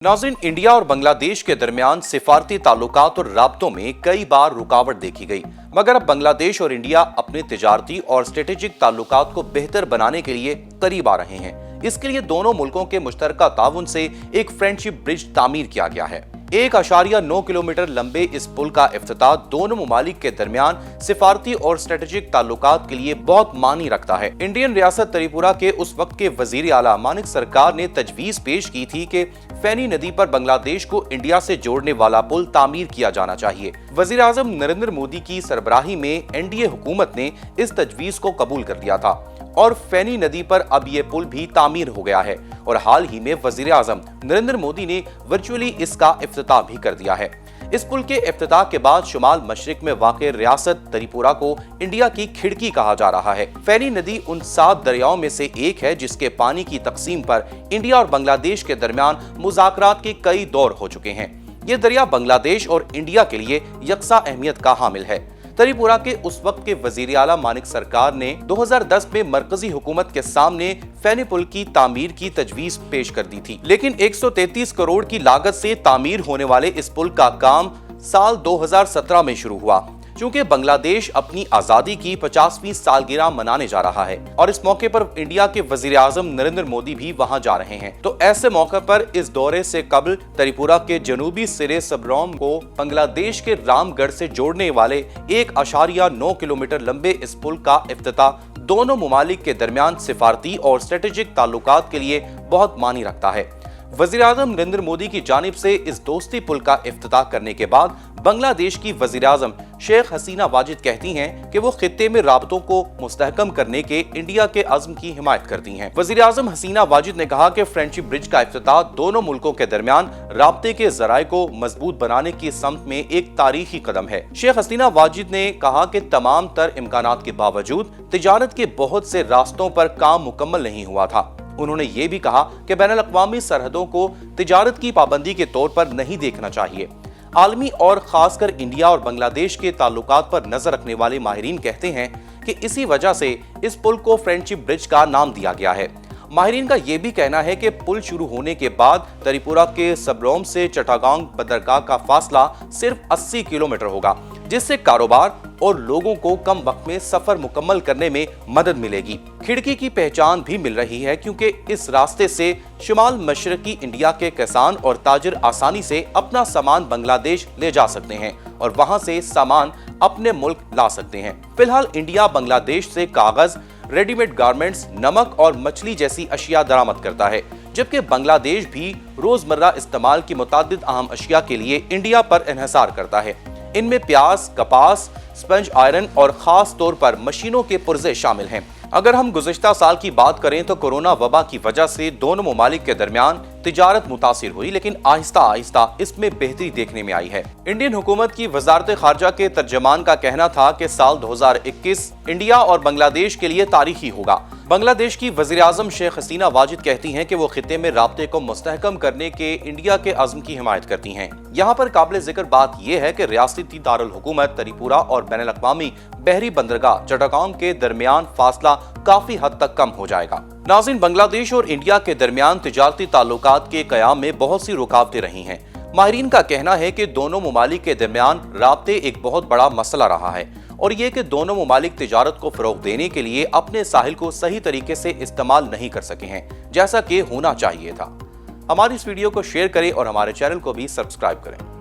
नाज़रीन, इंडिया और बांग्लादेश के दरमियान सिफारती ताल्लुकात और राब्तों में कई बार रुकावट देखी गई, मगर अब बांग्लादेश और इंडिया अपने तिजारती और स्ट्रेटेजिक ताल्लुकात को बेहतर बनाने के लिए करीब आ रहे हैं। इसके लिए दोनों मुल्कों के मुश्तरका ताउन से एक फ्रेंडशिप ब्रिज तामीर किया गया है। 1.9 किलोमीटर लंबे इस पुल का इफ्तिताह दोनों मुमालिक के दरमियान सिफारती और स्ट्रेटेजिक ताल्लुकात के लिए बहुत मानी रखता है। इंडियन रियासत त्रिपुरा के उस वक्त के वजीर आला मानिक सरकार ने तजवीज पेश की थी कि फेनी नदी पर बांग्लादेश को इंडिया से जोड़ने वाला पुल तामीर किया जाना चाहिए। वजीर आजम नरेंद्र मोदी की सरबराही में एनडीए हुकूमत ने इस तजवीज को कबूल कर लिया था और फेनी नदी पर अब ये पुल भी तामीर हो गया है और हाल ही में वजीर आजम नरेंद्र मोदी ने वर्चुअली इसका इफ्तिताह भी कर दिया है। इस पुल के इफ्तिताह के बाद शुमाल मशरिक में वाक़े रियासत त्रिपुरा को इंडिया की खिड़की कहा जा रहा है। फेनी नदी उन 7 दरियाओं में से एक है जिसके पानी की तकसीम पर इंडिया और बांग्लादेश के दरमियान मुज़ाकरात के कई दौर हो चुके हैं। ये दरिया बांग्लादेश और इंडिया के लिए यकसा अहमियत का हामिल है। त्रिपुरा के उस वक्त के वजीर आला मानिक सरकार ने 2010 में मरकजी हुकूमत के सामने फेनी पुल की तामीर की तजवीज पेश कर दी थी, लेकिन 133 करोड़ की लागत से तामीर होने वाले इस पुल का काम साल 2017 में शुरू हुआ। चूंकि बांग्लादेश अपनी आजादी की 50वीं सालगिरह मनाने जा रहा है और इस मौके पर इंडिया के वजीर आजम नरेंद्र मोदी भी वहां जा रहे हैं, तो ऐसे मौके पर इस दौरे से कबल त्रिपुरा के जनूबी सिरे सबरोम को बांग्लादेश के रामगढ़ से जोड़ने वाले 1.9 किलोमीटर लंबे इस पुल का इफ्तिताह दोनों मुमालिक के दरमियान सिफारती और स्ट्रेटेजिक ताल्लुकात के लिए बहुत मानी रखता है। वजीर आजम नरेंद्र मोदी की जानिब से इस दोस्ती पुल का इफ्तिताह करने के बाद बांग्लादेश की वजीर आजम शेख हसीना वाजिद कहती हैं कि वो खित्ते में राबतों को मुस्तहकम करने के इंडिया के अज़्म की हिमायत करती हैं। वजीर आजम हसीना वाजिद ने कहा कि फ्रेंडशिप ब्रिज का इफ्तिताह दोनों मुल्कों के दरमियान राब्ते के ज़राए को मजबूत बनाने की समत में एक तारीखी कदम है। शेख हसीना वाजिद ने कहा कि तमाम तर इम्कानात के बावजूद तिजारत के बहुत से रास्तों पर काम मुकम्मल नहीं हुआ था। उन्होंने ये भी कहा कि बैनुल अक़वामी सरहदों को तिजारत की पाबंदी के तौर पर नहीं देखना चाहिए। आलमी और खासकर इंडिया और बांग्लादेश के ताल्लुकात पर नजर रखने वाले माहिरीन कहते हैं कि इसी वजह से इस पुल को फ्रेंडशिप ब्रिज का नाम दिया गया है। माहिरीन का ये भी कहना है कि पुल शुरू होने के बाद त्रिपुरा के सबरोम से चट्टागांग बंदरगाह का फासला सिर्फ 80 किलोमीटर होगा, जिससे कारोबार और लोगों को कम वक्त में सफर मुकम्मल करने में मदद मिलेगी। खिड़की की पहचान भी मिल रही है क्योंकि इस रास्ते से शुमाल मशरकी इंडिया के किसान और ताजिर आसानी से अपना सामान बांग्लादेश ले जा सकते हैं और वहां से सामान अपने मुल्क ला सकते हैं। फिलहाल इंडिया बांग्लादेश से कागज, रेडीमेड गारमेंट्स, नमक और मछली जैसी अशिया दरामद करता है, जबकि बांग्लादेश भी रोजमर्रा इस्तेमाल की मुतादिद अहम अशिया के लिए इंडिया पर इन्हिसार करता है। इनमें प्याज, कपास, स्पंज आयरन और खास तौर पर मशीनों के पुर्जे शामिल हैं। अगर हम गुज़िश्ता साल की बात करें तो कोरोना वबा की वजह से दोनों मुमालिक के दरमियान तिजारत मुतासिर हुई, लेकिन आहिस्ता आहिस्ता इसमें बेहतरी देखने में आई है। इंडियन हुकूमत की वजारत खारजा के तर्जमान का कहना था कि साल 2021 इंडिया और बांग्लादेश के लिए तारीखी होगा। बांग्लादेश की वज़ीर आज़म शेख हसीना वाजिद कहती हैं कि वो खित्ते में राब्ते को मुस्तहकम करने के इंडिया के अज़्म की हिमायत करती हैं। यहाँ पर काबिल जिक्र बात यह है कि रियासती दारुल हुकूमत त्रिपुरा और बैनुल अक़वामी बहरी बंदरगाह चट्टागांग के दरमियान फासला काफी हद तक कम हो जाएगा। नाज़रीन, बांग्लादेश और इंडिया के दरमियान तिजारती ताल्लुकात के क़याम में बहुत सी रुकावटें रही हैं। माहिरीन का कहना है कि दोनों मुमालिक के दरमियान राब्ते एक बहुत बड़ा मसला रहा है और ये कि दोनों मुमालिक तिजारत को फ़रोग़ देने के लिए अपने साहिल को सही तरीके से इस्तेमाल नहीं कर सके हैं, जैसा कि होना चाहिए था। हमारी इस वीडियो को शेयर करें और हमारे चैनल को भी सब्सक्राइब करें।